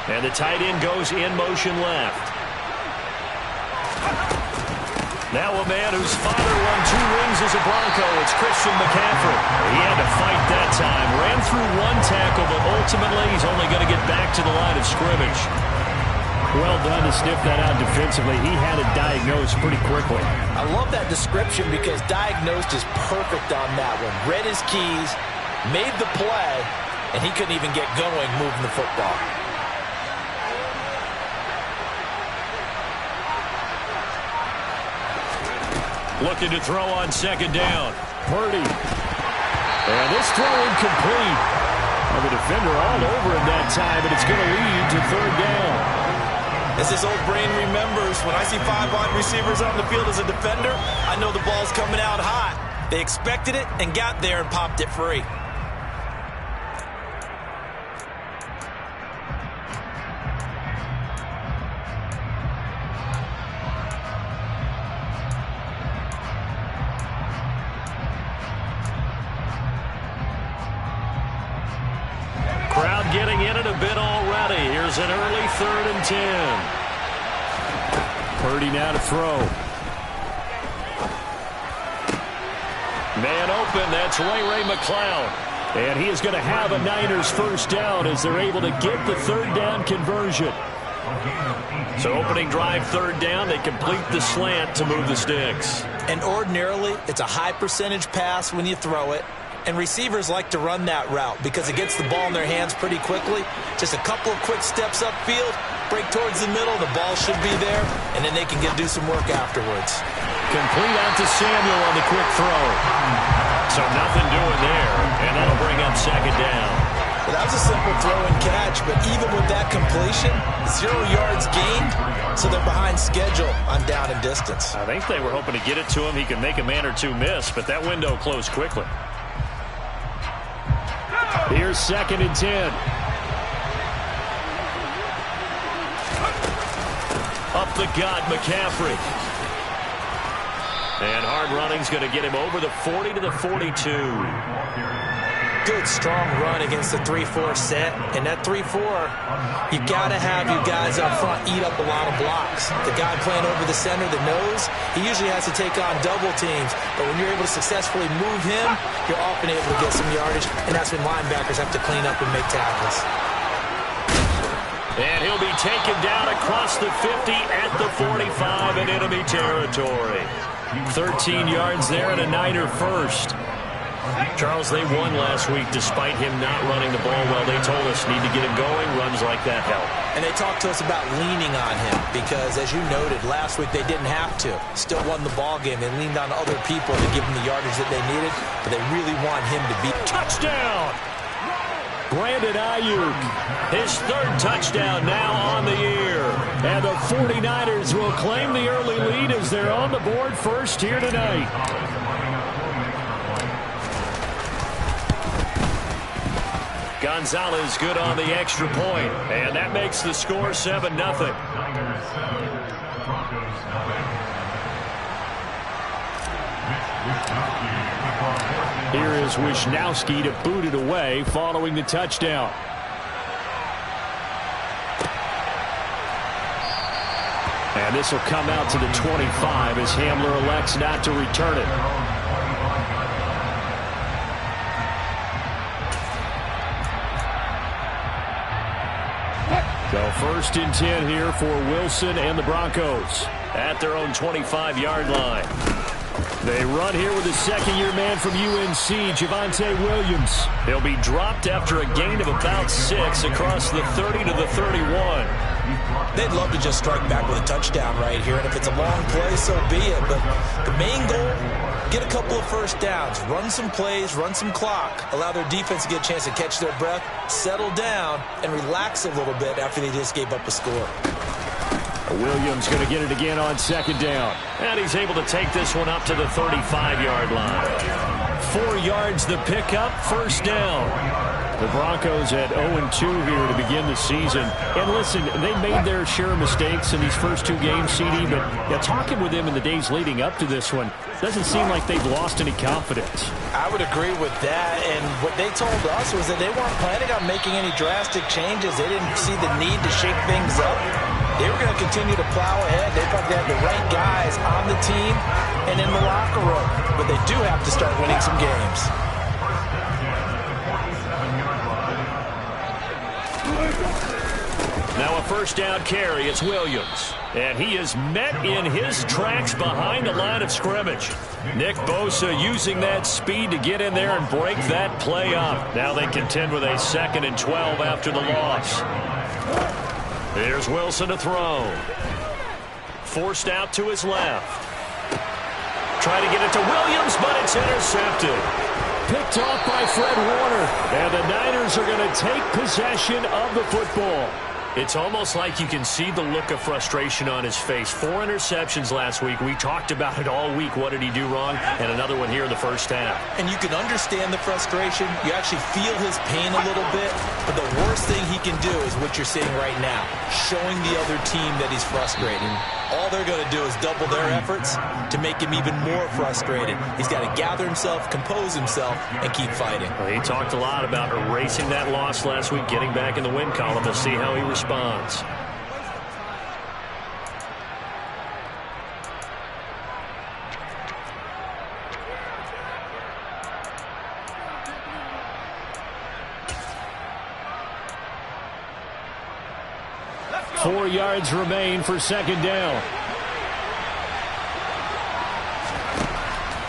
And the tight end goes in motion left. Now a man whose father won 2 rings as a Bronco. It's Christian McCaffrey. He had to fight that time. Ran through 1 tackle, but ultimately he's only going to get back to the line of scrimmage. Well done to sniff that out defensively. He had it diagnosed pretty quickly. I love that description because diagnosed is perfect on that one. Read his keys, made the play, and he couldn't even get going moving the football. Looking to throw on 2nd down. Purdy. And this throw incomplete. Well, the defender all over him that time, and it's going to lead to 3rd down. As this old brain remembers, when I see 5 wide receivers on the field as a defender, I know the ball's coming out hot. They expected it and got there and popped it free. Crowd getting in it a bit already. Here's an early 3rd and 10. Purdy now to throw. Man open, that's Ray McCloud. And he is going to have a Niners 1st down as they're able to get the 3rd down conversion. So opening drive 3rd down, they complete the slant to move the sticks. And ordinarily, it's a high percentage pass when you throw it. And receivers like to run that route because it gets the ball in their hands pretty quickly. Just a couple of quick steps upfield, break towards the middle, the ball should be there, and then they can do some work afterwards. Complete out to Samuel on the quick throw. So nothing doing there, and that'll bring up 2nd down. Well, that was a simple throw and catch, but even with that completion, 0 yards gained, so they're behind schedule on down and distance. I think they were hoping to get it to him. He could make a man or 2 miss, but that window closed quickly. Here's 2nd and 10. Up the gut, McCaffrey. And hard running's going to get him over the 40 to the 42. Good, strong run against the 3-4 set. And that 3-4, you got to have your guys up front eat up a lot of blocks. The guy playing over the center, the nose, he usually has to take on double teams. But when you're able to successfully move him, you're often able to get some yardage. And that's when linebackers have to clean up and make tackles. And he'll be taken down across the 50 at the 45 in enemy territory. 13 yards there and a Niner 1st. Charles, they won last week despite him not running the ball well. They told us need to get him going. Runs like that help. And they talked to us about leaning on him because, as you noted, last week they didn't have to. Still won the ball game. They leaned on other people to give them the yardage that they needed, but they really want him to be. Touchdown! Brandon Ayuk, his 3rd touchdown now on the year. And the 49ers will claim the early lead as they're on the board first here tonight. Gonzalez good on the extra point, and that makes the score 7-0. Here is Wisnowski to boot it away following the touchdown. And this will come out to the 25 as Hamler elects not to return it. So 1st and 10 here for Wilson and the Broncos at their own 25-yard line. They run here with a 2nd-year man from UNC, Javonte Williams. He'll be dropped after a gain of about 6 across the 30 to the 31. They'd love to just strike back with a touchdown right here, and if it's a long play, so be it. But the main goal, get a couple of 1st downs, run some plays, run some clock, allow their defense to get a chance to catch their breath, settle down, and relax a little bit after they just gave up a score. Williams going to get it again on 2nd down. And he's able to take this one up to the 35-yard line. 4 yards the pickup, 1st down. The Broncos at 0-2 here to begin the season. And listen, they made their share of mistakes in these first 2 games, CD, but talking with them in the days leading up to this one, doesn't seem like they've lost any confidence. I would agree with that, and what they told us was that they weren't planning on making any drastic changes. They didn't see the need to shake things up. They were going to continue to plow ahead. They thought they had the right guys on the team and in the locker room, but they do have to start winning some games. Now a first down carry. It's Williams. And he is met in his tracks behind the line of scrimmage. Nick Bosa using that speed to get in there and break that play up. Now they contend with a 2nd and 12 after the loss. Here's Wilson to throw. Forced out to his left. Trying to get it to Williams, but it's intercepted. Picked off by Fred Warner. And the Niners are going to take possession of the football. It's almost like you can see the look of frustration on his face. 4 interceptions last week. We talked about it all week. What did he do wrong? And another one here in the first half. And you can understand the frustration. You actually feel his pain a little bit. But the worst thing he can do is what you're seeing right now, showing the other team that he's frustrated. All they're going to do is double their efforts to make him even more frustrated. He's got to gather himself, compose himself, and keep fighting. Well, he talked a lot about erasing that loss last week, getting back in the win column. We'll see how he responds. Four yards remain for second down.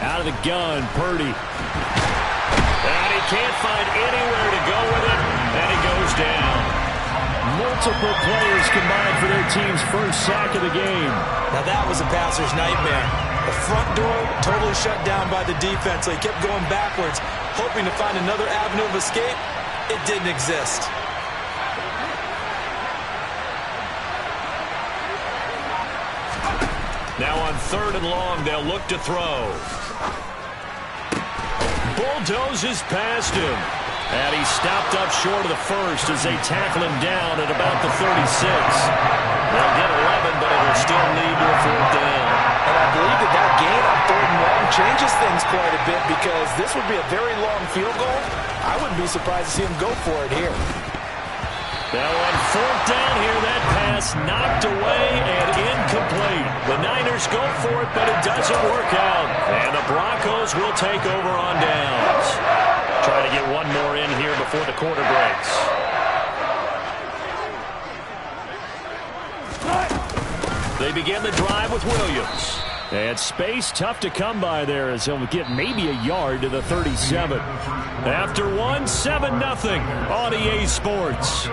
Out of the gun, Purdy. And he can't find anywhere to go with it, and he goes down. Multiple players combined for their team's first sack of the game. Now that was a passer's nightmare. The front door totally shut down by the defense, so he kept going backwards, hoping to find another avenue of escape. It didn't exist. Now on 3rd and long, they'll look to throw. Bulldozes past him. And he's stopped up short of the first as they tackle him down at about the 36. They'll get 11, but it'll still lead to a 4th down. And I believe that gain on 3rd and long changes things quite a bit, because this would be a very long field goal. I wouldn't be surprised to see him go for it here. Now on 4th down here, that pass knocked away and incomplete. The Niners go for it, but it doesn't work out. And the Broncos will take over on downs. Trying to get one more in here before the quarter breaks. They begin the drive with Williams. And space tough to come by there as he'll get maybe a yard to the 37. After 1, 7-0 on EA Sports.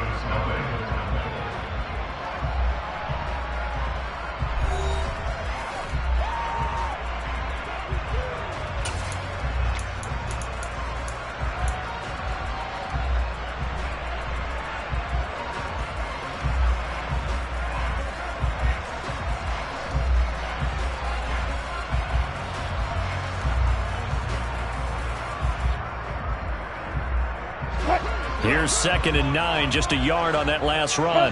Here's 2nd and 9, just a yard on that last run.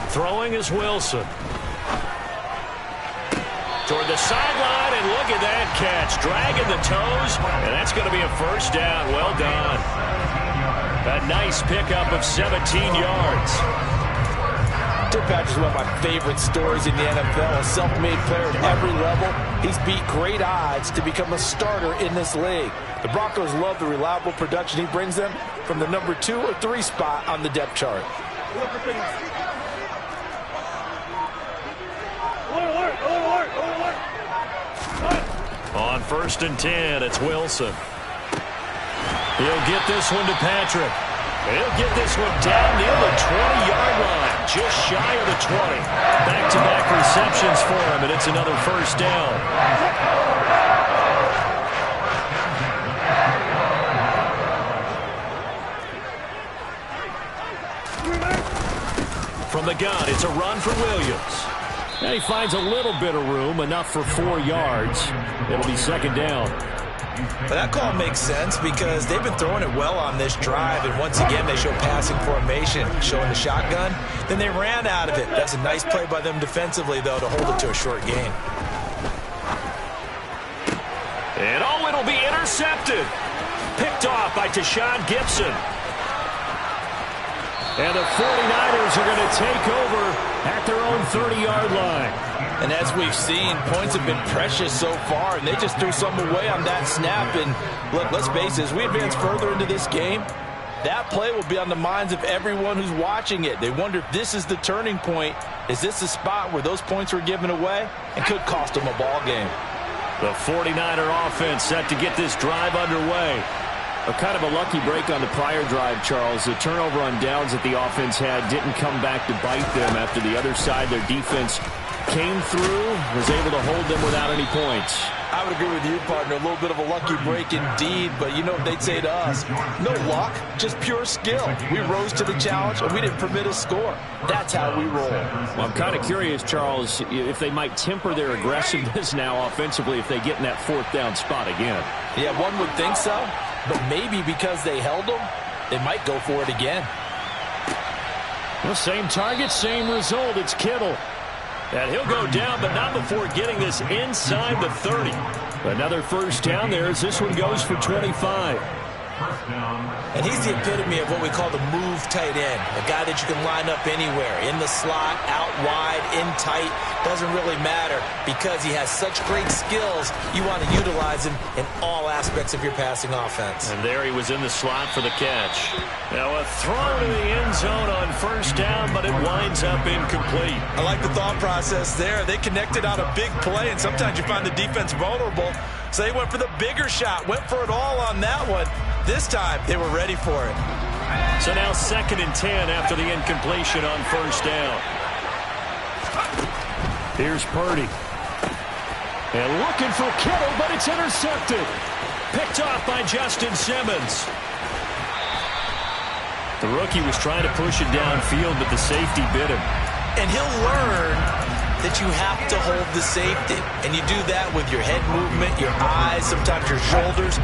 Throwing is Wilson. Toward the sideline, and look at that catch. Dragging the toes, and that's going to be a first down. Well done. A nice pickup of 17 yards. Tim Patrick's one of my favorite stories in the NFL. A self-made player at every level. He's beat great odds to become a starter in this league. The Broncos love the reliable production he brings them from the number 2 or 3 spot on the depth chart. On 1st and 10, it's Wilson. He'll get this one to Patrick. He'll get this one down near the 20-yard line, just shy of the 20. Back-to-back receptions for him, and it's another first down. From the gun, it's a run for Williams. And he finds a little bit of room, enough for 4 yards. It'll be 2nd down. But that call makes sense because they've been throwing it well on this drive, and once again they show passing formation, showing the shotgun. Then they ran out of it. That's a nice play by them defensively, though, to hold it to a short gain. intercepted. Picked off by Tashawn Gibson. And the 49ers are going to take over at their own 30-yard line. And as we've seen, points have been precious so far, and they just threw some away on that snap. And look, let's face it, as we advance further into this game, that play will be on the minds of everyone who's watching it. They wonder if this is the turning point. Is this the spot where those points were given away and could cost them a ball game? The 49er offense set to get this drive underway. A kind of a lucky break on the prior drive, Charles. The turnover on downs that the offense had didn't come back to bite them after the other side. Their defense came through, was able to hold them without any points. I would agree with you, partner. A little bit of a lucky break indeed, but you know what they'd say to us? No luck, just pure skill. We rose to the challenge, and we didn't permit a score. That's how we roll. Well, I'm kind of curious, Charles, if they might temper their aggressiveness now offensively if they get in that fourth down spot again. Yeah, one would think so, but maybe because they held them, they might go for it again. Well, same target, same result. It's Kittle. And he'll go down, but not before getting this inside the 30. Another first down there as this one goes for 25. And he's the epitome of what we call the move tight end. A guy that you can line up anywhere. In the slot, out wide, in tight. Doesn't really matter because he has such great skills. You want to utilize him in all aspects of your passing offense. And there he was in the slot for the catch. Now a throw to the end zone on first down, but it winds up incomplete. I like the thought process there. They connected on a big play, and sometimes you find the defense vulnerable. So they went for the bigger shot, went for it all on that one. This time, they were ready for it. So now 2nd and 10 after the incompletion on first down. Here's Purdy. And looking for Kittle, but it's intercepted. Picked off by Justin Simmons. The rookie was trying to push it downfield, but the safety bit him. And he'll learn that you have to hold the safety. And you do that with your head movement, your eyes, sometimes your shoulders.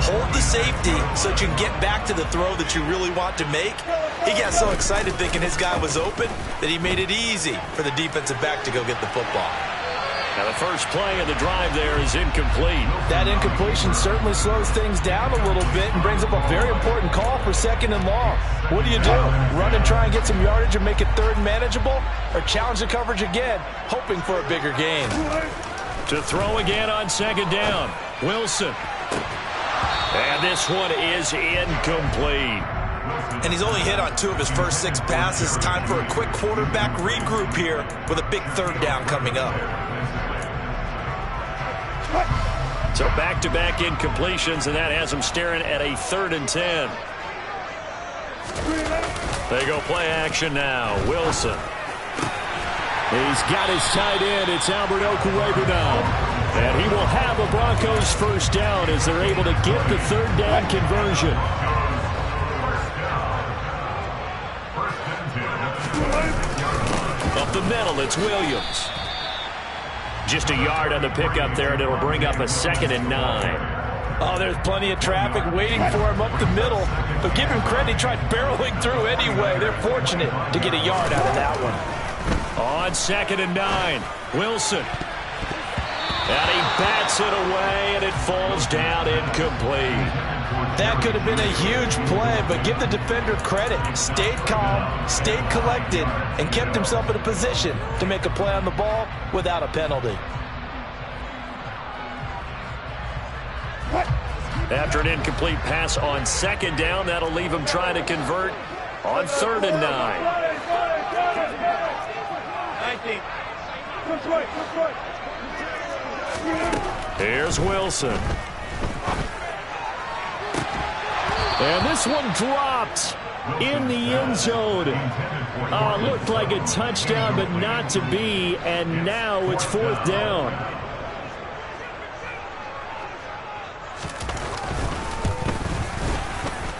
Hold the safety so that you can get back to the throw that you really want to make. He got so excited thinking his guy was open that he made it easy for the defensive back to go get the football. Now the first play of the drive there is incomplete. That incompletion certainly slows things down a little bit and brings up a very important call for 2nd and long. What do? Run and try and get some yardage and make it 3rd and manageable? Or challenge the coverage again, hoping for a bigger gain? To throw again on 2nd down, Wilson. And this one is incomplete. And he's only hit on 2 of his first 6 passes. Time for a quick quarterback regroup here with a big 3rd down coming up. So back-to-back incompletions, and that has him staring at a 3rd and 10. They go play action now. Wilson. He's got his tight end. It's Albert Okwuegbunam now. And he will have a Broncos first down as they're able to get the 3rd down conversion. Up the middle, it's Williams. Just a yard on the pickup there, and it'll bring up a 2nd and 9. Oh, there's plenty of traffic waiting for him up the middle. But give him credit, he tried barreling through anyway. They're fortunate to get a yard out of that one. On 2nd and 9, Wilson. And he bats it away, and it falls down incomplete. That could have been a huge play, but give the defender credit. Stayed calm, stayed collected, and kept himself in a position to make a play on the ball without a penalty. After an incomplete pass on 2nd down, that'll leave him trying to convert on 3rd and 9. 19. Here's Wilson. And this one dropped in the end zone. Looked like a touchdown, but not to be. And now it's 4th down.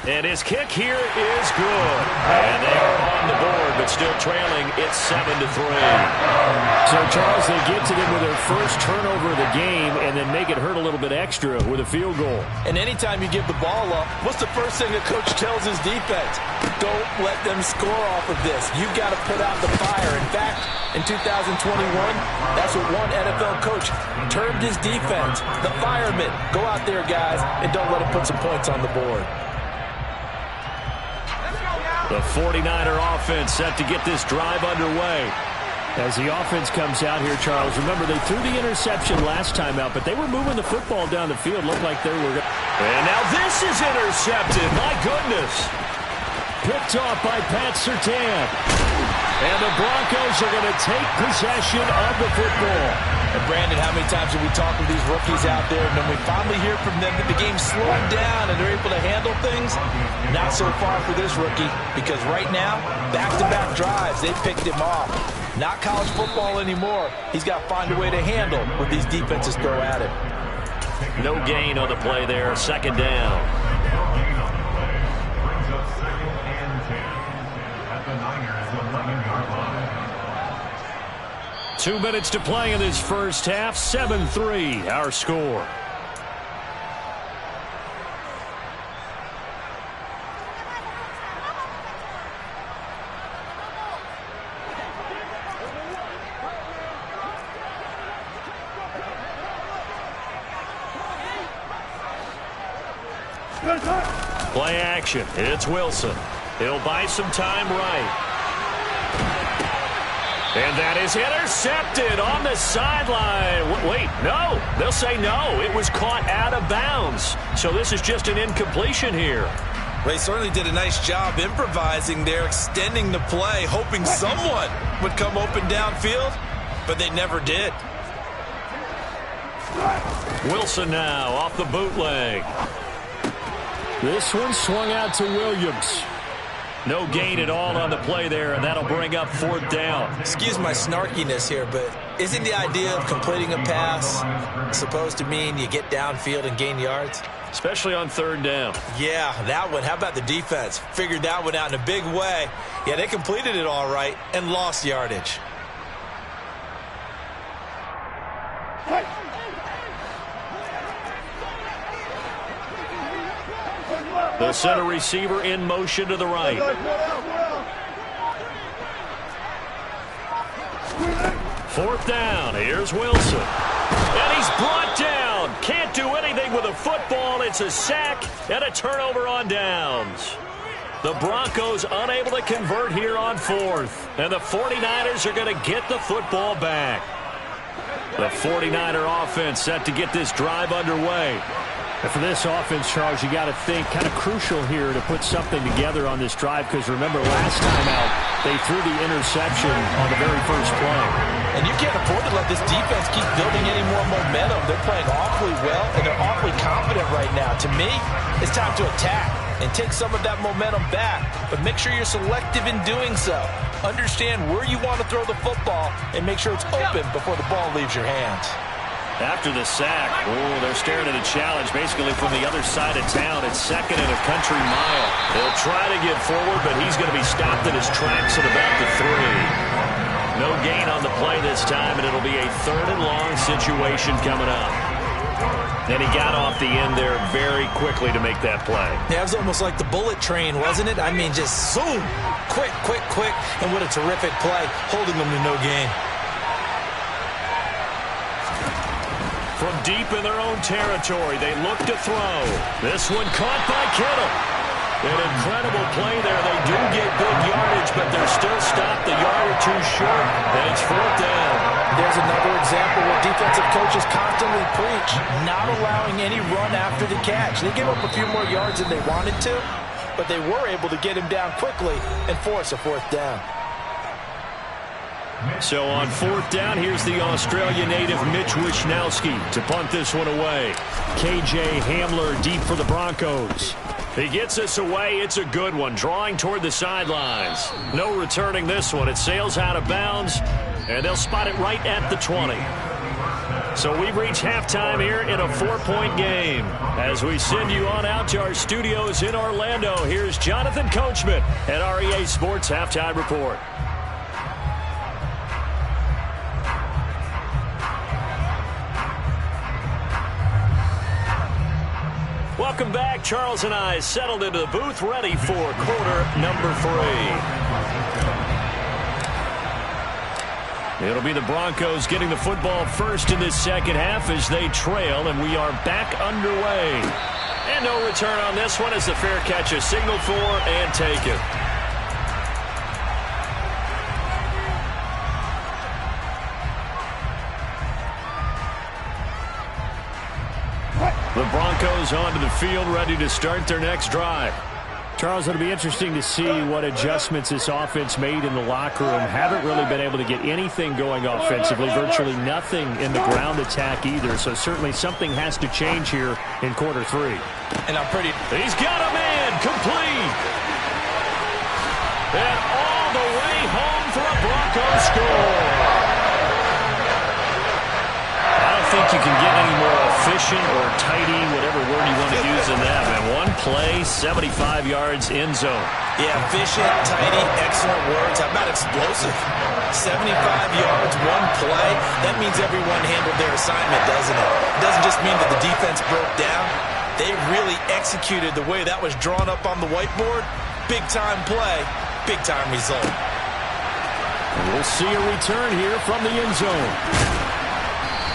And his kick here is good. And they are on the board, but still trailing. It's 7-3. So, Charles, they get to them with their first turnover of the game and then make it hurt a little bit extra with a field goal. And anytime you give the ball up, what's the first thing a coach tells his defense? Don't let them score off of this. You've got to put out the fire. In fact, in 2021, that's what one NFL coach termed his defense, the firemen. Go out there, guys, and don't let them put some points on the board. The 49er offense set to get this drive underway. As the offense comes out here, Charles, remember they threw the interception last time out, but they were moving the football down the field. Looked like they were. And now this is intercepted. My goodness. Picked off by Pat Surtain. And the Broncos are going to take possession of the football. And Brandon, how many times have we talked with these rookies out there, and then we finally hear from them that the game's slowing down and they're able to handle things? Not so far for this rookie, because right now, back-to-back drives, they picked him off. Not college football anymore. He's got to find a way to handle what these defenses throw at him. No gain on the play there. Second down. 2 minutes to play in this first half. 7-3, our score. Play action. It's Wilson. He'll buy some time right. And that is intercepted on the sideline. Wait, no. They'll say no. It was caught out of bounds. So this is just an incompletion here. Well, he certainly did a nice job improvising there, extending the play, hoping someone would come open downfield, but they never did. Wilson now off the bootleg. This one swung out to Williams. No gain at all on the play there, and that'll bring up fourth down. Excuse my snarkiness here, but isn't the idea of completing a pass supposed to mean you get downfield and gain yards? Especially on third down. Yeah, that one. How about the defense? Figured that one out in a big way. Yeah, they completed it all right and lost yardage. They'll send a receiver in motion to the right. Fourth down. Here's Wilson. And he's brought down. Can't do anything with a football. It's a sack and a turnover on downs. The Broncos unable to convert here on fourth. And the 49ers are going to get the football back. The 49er offense set to get this drive underway. And for this offense, Charles, you got to think kind of crucial here to put something together on this drive, because remember last time out they threw the interception on the very first play. And you can't afford to let this defense keep building any more momentum. They're playing awfully well, and they're awfully confident right now. To me, it's time to attack and take some of that momentum back, but make sure you're selective in doing so. Understand where you want to throw the football and make sure it's open before the ball leaves your hands. After the sack, they're staring at a challenge basically from the other side of town. It's second and a country mile. They'll try to get forward, but he's going to be stopped in his tracks at about the 3. No gain on the play this time, and it'll be a third and long situation coming up. And he got off the end there very quickly to make that play. Yeah, it was almost like the bullet train, wasn't it? I mean, just zoom, quick, and what a terrific play, holding them to no gain. From deep in their own territory, they look to throw. This one caught by Kittle. An incredible play there. They do get good yardage, but they're still stopped a yard or two short, and it's fourth down. There's another example where defensive coaches constantly preach, not allowing any run after the catch. They gave up a few more yards than they wanted to, but they were able to get him down quickly and force a fourth down. So on fourth down, here's the Australia native Mitch Wishnowsky to punt this one away. KJ Hamler deep for the Broncos. He gets this away. It's a good one, drawing toward the sidelines. No returning this one. It sails out of bounds, and they'll spot it right at the 20. So we've reached halftime here in a 4-point game. As we send you on out to our studios in Orlando, here's Jonathan Coachman at REA Sports Halftime Report. Welcome back. Charles and I settled into the booth, ready for quarter number 3. It'll be the Broncos getting the football first in this second half as they trail, and we are back underway. And no return on this one as the fair catch is signaled for and taken. The Broncos onto the field, ready to start their next drive. Charles, it'll be interesting to see what adjustments this offense made in the locker room. Haven't really been able to get anything going offensively, virtually nothing in the ground attack either. So certainly something has to change here in quarter 3. And He's got a man complete. And all the way home for a Broncos score. I don't think you can get any more efficient or tidy, whatever word you want to use in that, man. One play, 75 yards, end zone. Yeah, efficient, tidy, excellent words. How about explosive? 75 yards, one play. That means everyone handled their assignment, doesn't it? It doesn't just mean that the defense broke down. They really executed the way that was drawn up on the whiteboard. Big-time play, big-time result. We'll see a return here from the end zone.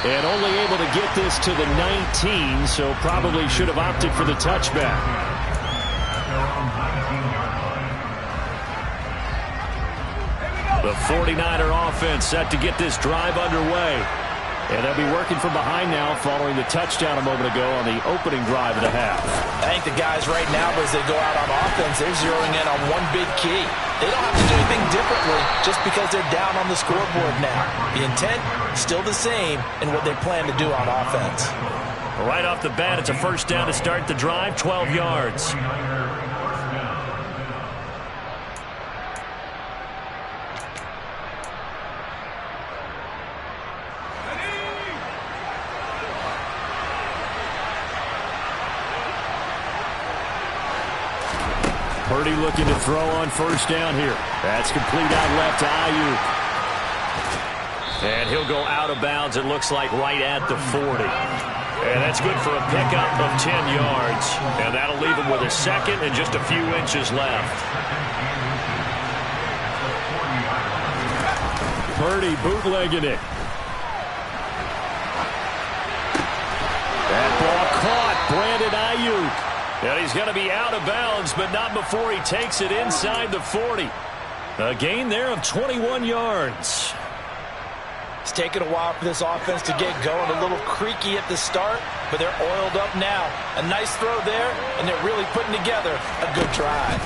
And only able to get this to the 19, so probably should have opted for the touchback. The 49er offense set to get this drive underway. And they'll be working from behind now following the touchdown a moment ago on the opening drive of the half. I think the guys right now, as they go out on offense, they're zeroing in on one big key. They don't have to do anything differently just because they're down on the scoreboard now. The intent, still the same in what they plan to do on offense. Right off the bat, it's a first down to start the drive, 12 yards. Purdy looking to throw on first down here. That's complete out left to Ayuk. And he'll go out of bounds, it looks like, right at the 40. And that's good for a pickup of 10 yards. And that'll leave him with a second and just a few inches left. Purdy bootlegging it. That ball caught. Brandon Ayuk. And he's going to be out of bounds, but not before he takes it inside the 40. A gain there of 21 yards. It's taken a while for this offense to get going. A little creaky at the start, but they're oiled up now. A nice throw there, and they're really putting together a good drive.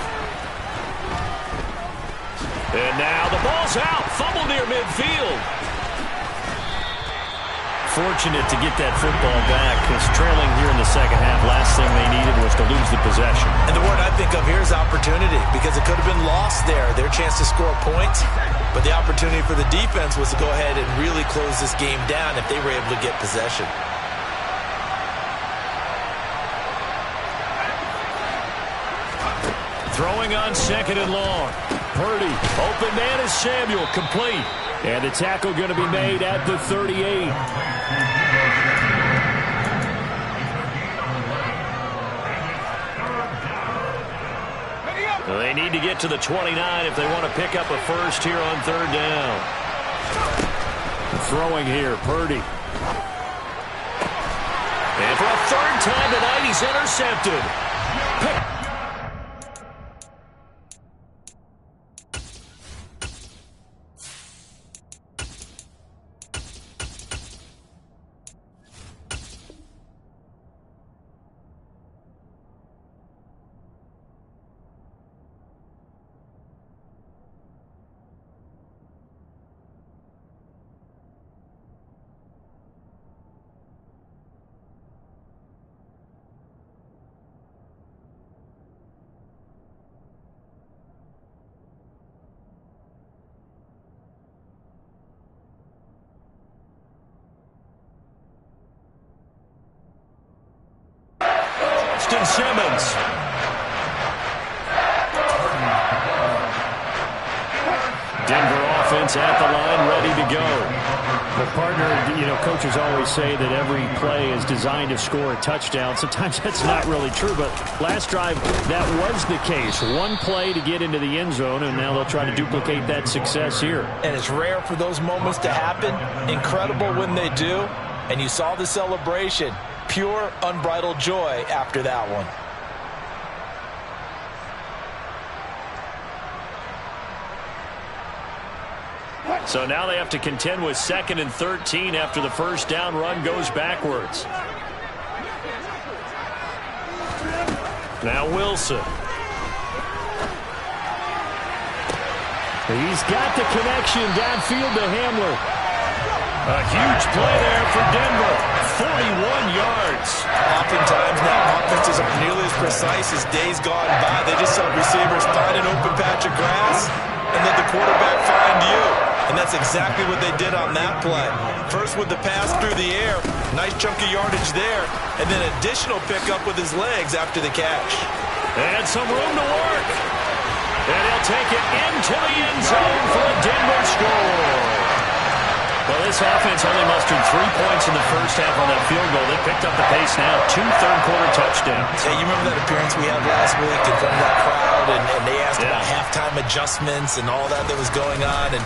And now the ball's out. Fumble near midfield. Fortunate to get that football back because trailing here in the second half, last thing they needed was to lose the possession. And the word I think of here is opportunity because it could have been lost there, their chance to score points. But the opportunity for the defense was to go ahead and really close this game down if they were able to get possession. Throwing on second and long. Purdy, open man is Samuel, complete. And the tackle going to be made at the 38. They need to get to the 29 if they want to pick up a first here on third down. Throwing here, Purdy. And for a third time tonight, he's intercepted. Justin Simmons. Denver offense at the line, ready to go. Well, partner, coaches always say that every play is designed to score a touchdown. Sometimes that's not really true, but last drive, that was the case. One play to get into the end zone, and now they'll try to duplicate that success here. And it's rare for those moments to happen. Incredible when they do. And you saw the celebration. Pure, unbridled joy after that one. So now they have to contend with 2nd and 13 after the first down run goes backwards. Now Wilson. He's got the connection downfield to Hamler. A huge play there for Denver. 41 yards. Oftentimes now offenses aren't nearly as precise as days gone by. They just saw receivers find an open patch of grass and let the quarterback find you. And that's exactly what they did on that play. First with the pass through the air. Nice chunk of yardage there. And then additional pickup with his legs after the catch. And some room to work. And he'll take it into the end zone for a Denver score. Well, this offense only mustered 3 points in the first half on that field goal. They picked up the pace now. 2 third-quarter touchdowns. Hey, you remember that appearance we had last week in front of that crowd, and they asked about halftime adjustments and all that was going on. And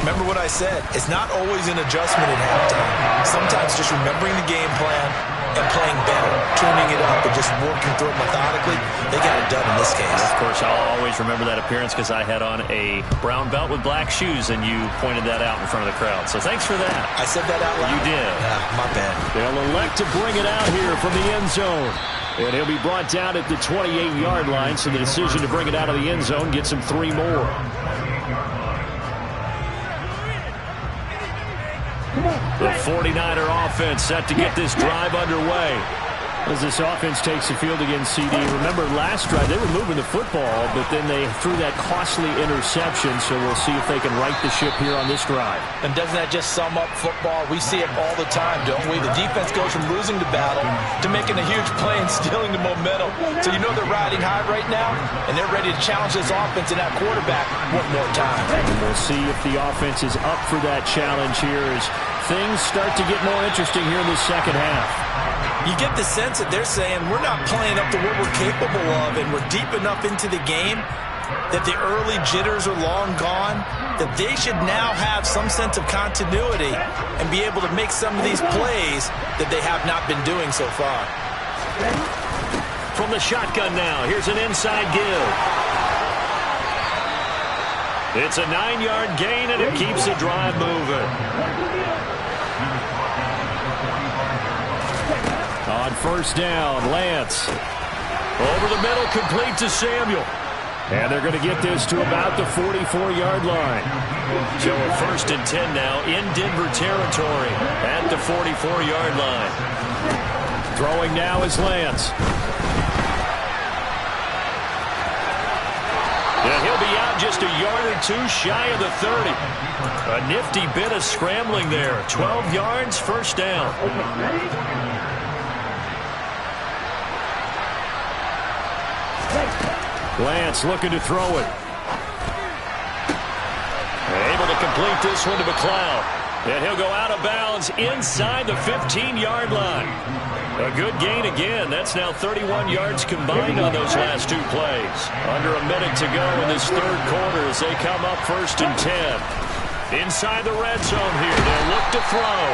remember what I said. It's not always an adjustment at halftime. Sometimes just remembering the game plan and playing better, tuning it up, and just working through it methodically. They got it done in this case. Of course, I'll always remember that appearance because I had on a brown belt with black shoes, and you pointed that out in front of the crowd. So thanks for that. I said that out loud? You did. My bad. They'll elect to bring it out here from the end zone. And he'll be brought down at the 28-yard line, so the decision to bring it out of the end zone gets him 3 more. The 49er offense set to get this drive underway. As this offense takes the field against CD, remember last drive they were moving the football, but then they threw that costly interception, so we'll see if they can right the ship here on this drive. And doesn't that just sum up football? We see it all the time, don't we? The defense goes from losing the battle to making a huge play and stealing the momentum. So you know they're riding high right now, and they're ready to challenge this offense and that quarterback one more time. And we'll see if the offense is up for that challenge here as things start to get more interesting here in the second half. You get the sense that they're saying we're not playing up to what we're capable of, and we're deep enough into the game that the early jitters are long gone, that they should now have some sense of continuity and be able to make some of these plays that they have not been doing so far. From the shotgun now, here's an inside give. It's a 9-yard gain, and it keeps the drive moving. On first down, Lance. Over the middle, complete to Samuel. And they're going to get this to about the 44-yard line. So a 1st and 10 now in Denver territory at the 44-yard line. Throwing now is Lance. And he'll be out just a yard or 2 shy of the 30. A nifty bit of scrambling there. 12 yards, first down. Lance looking to throw it. Able to complete this one to McLeod. And he'll go out of bounds inside the 15-yard line. A good gain again. That's now 31 yards combined on those last 2 plays. Under a minute to go in this third quarter as they come up 1st and 10. Inside the red zone here. They'll look to throw.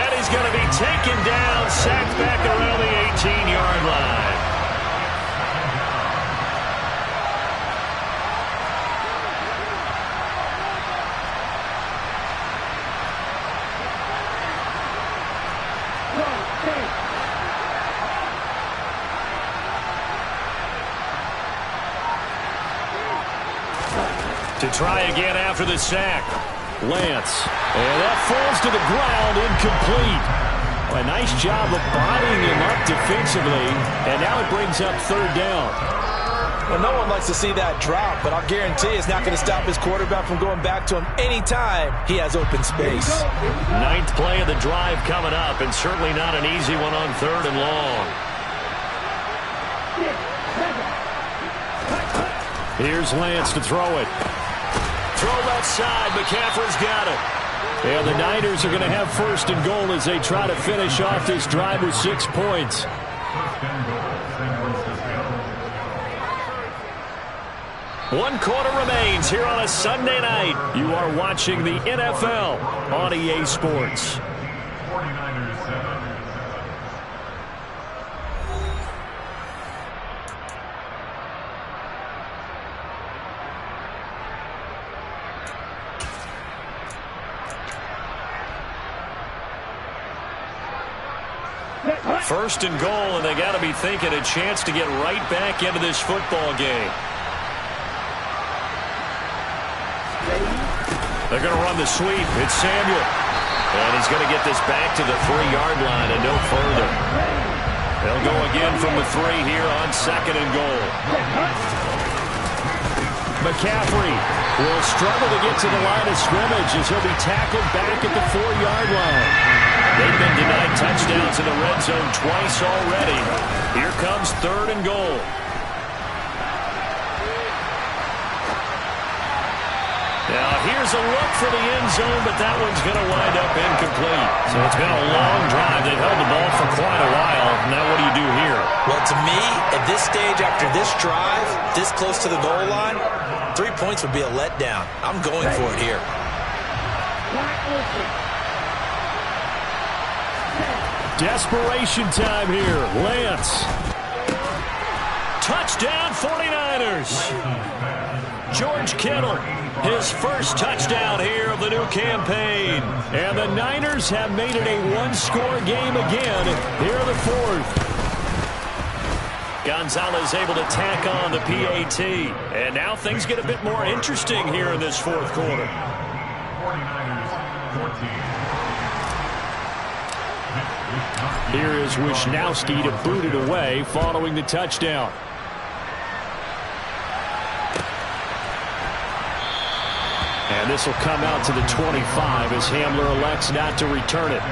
And he's going to be taken down, sacked back around the 18-yard line. To try again after the sack. Lance. And that falls to the ground, incomplete. A nice job of bodying him up defensively. And now it brings up 3rd down. Well, no one likes to see that drop, but I'll guarantee it's not going to stop his quarterback from going back to him anytime he has open space. 9th play of the drive coming up, and certainly not an easy one on 3rd and long. Here's Lance to throw it. Throw left side. McCaffrey's got it. And the Niners are going to have first and goal as they try to finish off this drive with 6 points. One quarter remains here on a Sunday night. You are watching the NFL on EA Sports. First and goal, and they got to be thinking a chance to get right back into this football game. They're going to run the sweep. It's Samuel. And he's going to get this back to the 3-yard line and no further. They'll go again from the 3 here on second and goal. McCaffrey will struggle to get to the line of scrimmage as he'll be tackled back at the 4-yard line. They've been denied touchdowns in the red zone twice already. Here comes third and goal. Now here's a look for the end zone, but that one's going to wind up incomplete. So it's been a long drive. They've held the ball for quite a while. Now what do you do here? Well, to me, at this stage, after this drive, this close to the goal line, 3 points would be a letdown. I'm going for it here. Desperation time here. Lance. Touchdown 49ers. George Kittle, his first touchdown here of the new campaign. And the Niners have made it a one-score game again here in the fourth. Gonzalez able to tack on the PAT. And now things get a bit more interesting here in this fourth quarter. 49ers 14. Here is Wisnowski to boot it away following the touchdown. And this will come out to the 25 as Hamler elects not to return it.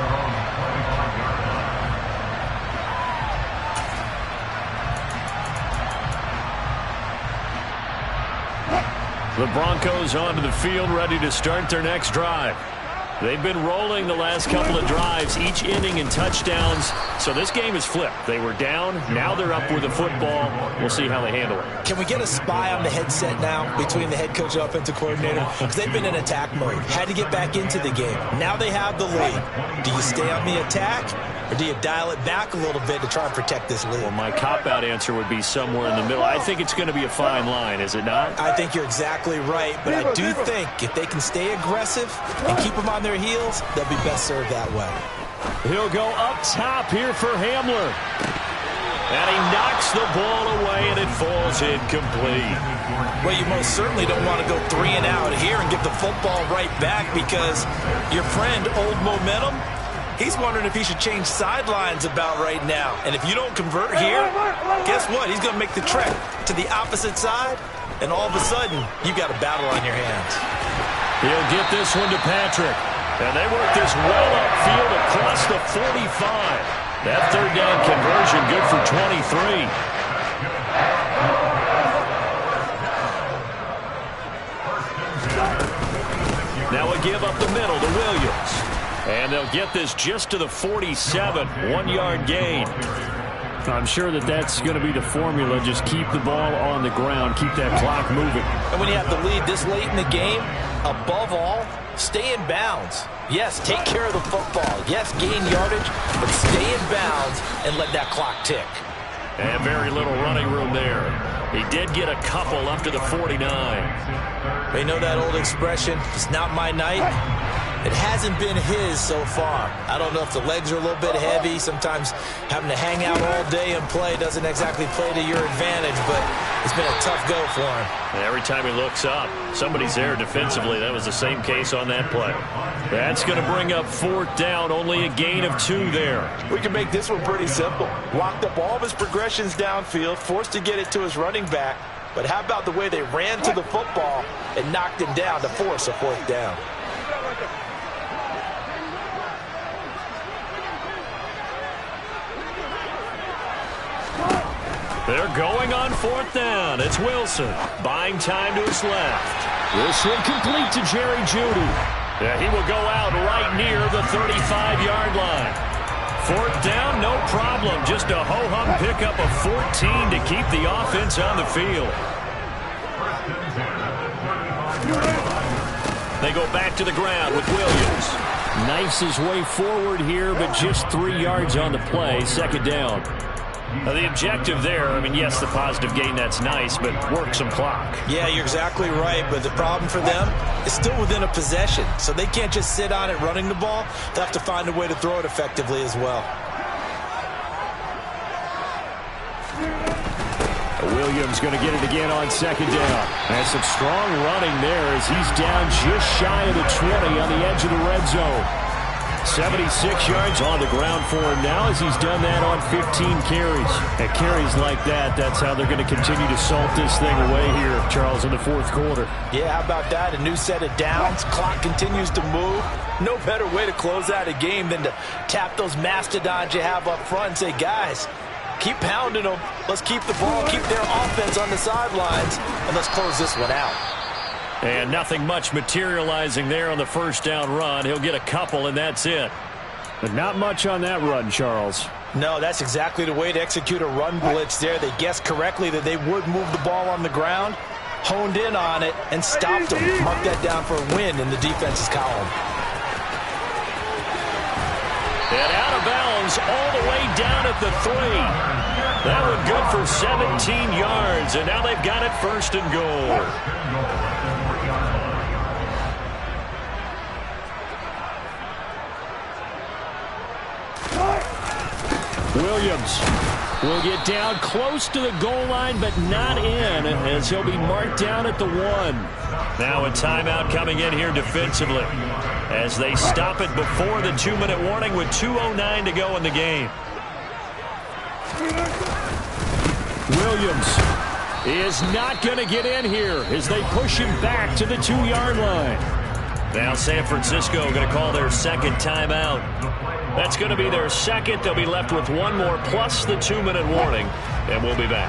The Broncos onto the field ready to start their next drive. They've been rolling the last couple of drives, each inning in touchdowns. So this game is flipped. They were down. Now they're up with the football. We'll see how they handle it. Can we get a spy on the headset now between the head coach and offensive coordinator? Because they've been in attack mode. Had to get back into the game. Now they have the lead. Do you stay on the attack, or do you dial it back a little bit to try and protect this lead? Well, my cop-out answer would be somewhere in the middle. I think it's going to be a fine line, is it not? I think you're exactly right. But I do think if they can stay aggressive and keep them on their heels, they'll be best served that way. He'll go up top here for Hamler. And he knocks the ball away, and it falls incomplete. Well, you most certainly don't want to go 3 and out here and give the football right back, because your friend, Old Momentum, he's wondering if he should change sidelines about right now. And if you don't convert here, guess what? He's going to make the trek to the opposite side, and all of a sudden, you've got a battle on your hands. He'll get this one to Patrick. And they work this well upfield across the 45. That third down conversion good for 23. Now a give up the middle to Williams. And they'll get this just to the 47. 1-yard gain. I'm sure that's going to be the formula. Just keep the ball on the ground. Keep that clock moving. And when you have the lead this late in the game, above all, stay in bounds. Yes, take care of the football. Yes, gain yardage, but stay in bounds and let that clock tick. And very little running room there. He did get a couple up to the 49. They know that old expression, it's not my night. It hasn't been his so far. I don't know if the legs are a little bit heavy. Sometimes having to hang out all day and play doesn't exactly play to your advantage, but it's been a tough go for him. And every time he looks up, somebody's there defensively. That was the same case on that play. That's going to bring up 4th down, only a gain of 2 there. We can make this one pretty simple. Locked up all of his progressions downfield, forced to get it to his running back. But how about the way they ran to the football and knocked him down to force a 4th down? They're going on 4th down. It's Wilson buying time to his left. This one complete to Jerry Jeudy. Yeah, he will go out right near the 35-yard line. 4th down, no problem. Just a ho-hum pickup of 14 to keep the offense on the field. They go back to the ground with Williams. Knifes his way forward here, but just 3 yards on the play. 2nd down. The objective there, I mean, yes, the positive gain, that's nice, but work some clock. Yeah, you're exactly right, but the problem for them is still within a possession, so they can't just sit on it running the ball. They'll have to find a way to throw it effectively as well. Williams going to get it again on 2nd down. And some strong running there as he's down just shy of the 20 on the edge of the red zone. 76 yards on the ground for him now as he's done that on 15 carries. And carries like that, that's how they're going to continue to salt this thing away here, Charles, in the 4th quarter. Yeah, how about that? A new set of downs. Clock continues to move. No better way to close out a game than to tap those mastodons you have up front and say, guys, keep pounding them. Let's keep the ball, keep their offense on the sidelines, and let's close this one out. And nothing much materializing there on the 1st down run. He'll get a couple, and that's it. But not much on that run, Charles. No, that's exactly the way to execute a run blitz there. They guessed correctly that they would move the ball on the ground, honed in on it, and stopped them. Mark that down for a win in the defense's column. And out of bounds all the way down at the 3. That one good for 17 yards, and now they've got it 1st and goal. Williams will get down close to the goal line, but not in, as he'll be marked down at the 1. Now a timeout coming in here defensively as they stop it before the 2-minute warning with 2:09 to go in the game. Williams is not going to get in here as they push him back to the 2-yard line. Now San Francisco going to call their 2nd timeout. That's going to be their 2nd. They'll be left with 1 more plus the 2-minute warning, and we'll be back.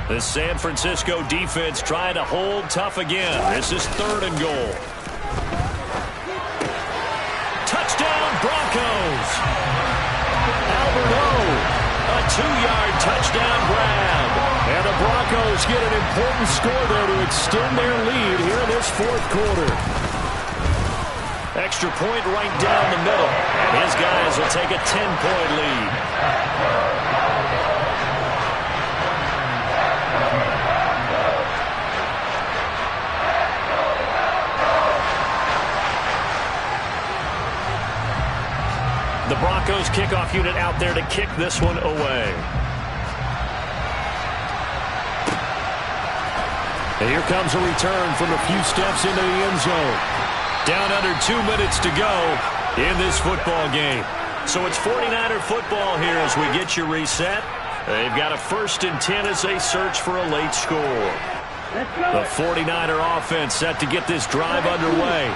The San Francisco defense trying to hold tough again. This is 3rd and goal. Touchdown, Broncos. Alberto, a 2-yard touchdown grab. And the Broncos get an important score there to extend their lead here in this 4th quarter. Extra point right down the middle. And his guys will take a 10-point lead. The Broncos kickoff unit out there to kick this one away. And here comes a return from a few steps into the end zone. Down under 2 minutes to go in this football game. So it's 49er football here as we get you reset. They've got a 1st and 10 as they search for a late score. The 49er offense set to get this drive underway.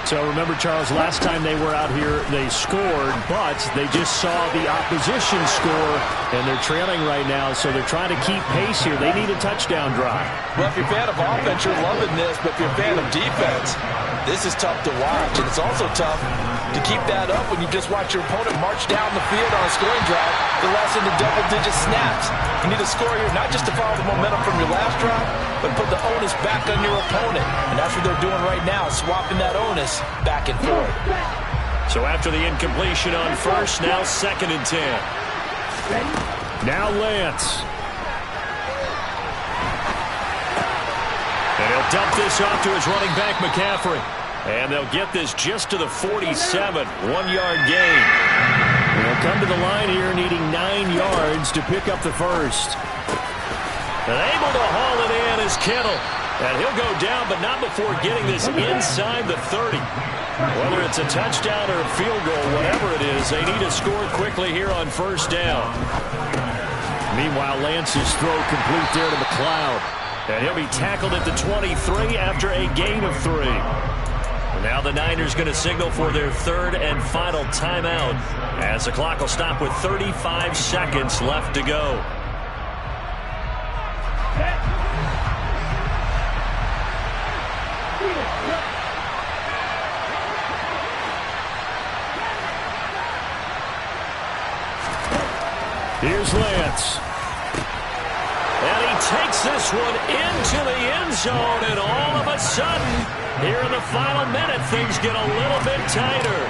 So remember, Charles, last time they were out here, they scored, but they just saw the opposition score, and they're trailing right now, so they're trying to keep pace here. They need a touchdown drive. Well, if you're a fan of offense, you're loving this, but if you're a fan of defense, this is tough to watch, and it's also tough to keep that up when you just watch your opponent march down the field on a scoring drive the last into double-digit snaps. You need to score here, not just to follow the momentum from your last drive, but put the onus back on your opponent. And that's what they're doing right now, swapping that onus back and forth. So after the incompletion on 1st, now 2nd and 10. Now Lance. And he'll dump this off to his running back, McCaffrey. And they'll get this just to the 47, 1-yard gain. They'll come to the line here needing 9 yards to pick up the 1st. And able to haul it in is Kittle. And he'll go down, but not before getting this inside the 30. Whether it's a touchdown or a field goal, whatever it is, they need to score quickly here on 1st down. Meanwhile, Lance's throw complete there to McLeod. And he'll be tackled at the 23 after a gain of 3. Now the Niners going to signal for their 3rd and final timeout as the clock will stop with 35 seconds left to go. Here's Lance. And he takes this one into the end zone, and all of a sudden, here in the final minute, things get a little bit tighter.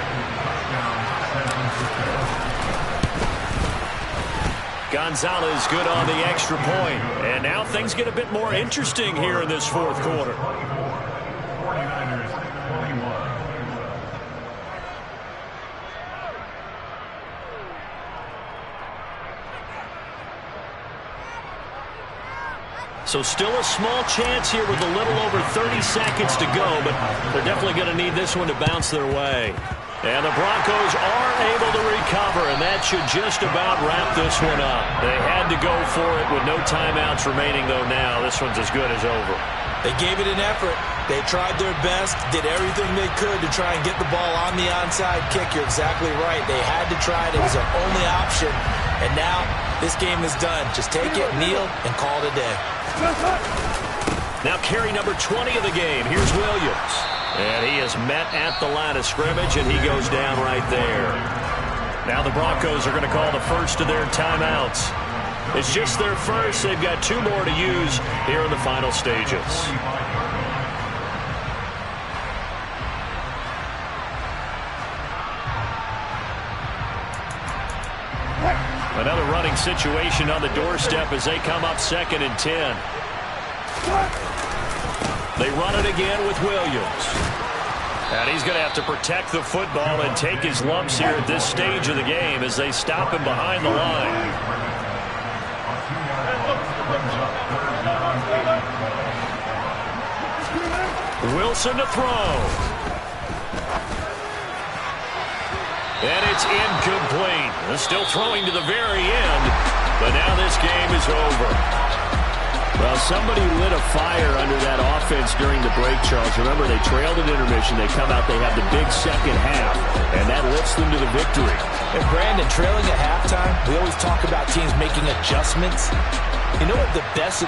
Gonzalez good on the extra point. And now things get a bit more interesting here in this fourth quarter. So still a small chance here with a little over 30 seconds to go, but they're definitely going to need this one to bounce their way. And the Broncos are able to recover, and that should just about wrap this one up. They had to go for it with no timeouts remaining, though now this one's as good as over. They gave it an effort. They tried their best, did everything they could to try and get the ball on the onside kick. You're exactly right. They had to try it. It was their only option. And now this game is done. Just take it, kneel, and call it a day. Now carry number 20 of the game. Here's Williams. And he is met at the line of scrimmage, and he goes down right there. Now the Broncos are going to call the first of their timeouts. It's just their first. They've got 2 more to use here in the final stages. Another running situation on the doorstep as they come up 2nd and 10. They run it again with Williams. And he's going to have to protect the football and take his lumps here at this stage of the game as they stop him behind the line. Wilson to throw. And it's incomplete. Still throwing to the very end, but now this game is over. Well, somebody lit a fire under that offense during the break, Charles. Remember, they trailed at intermission. They come out, they have the big second half, and that lifts them to the victory. And Brandon, trailing at halftime, we always talk about teams making adjustments. You know what the best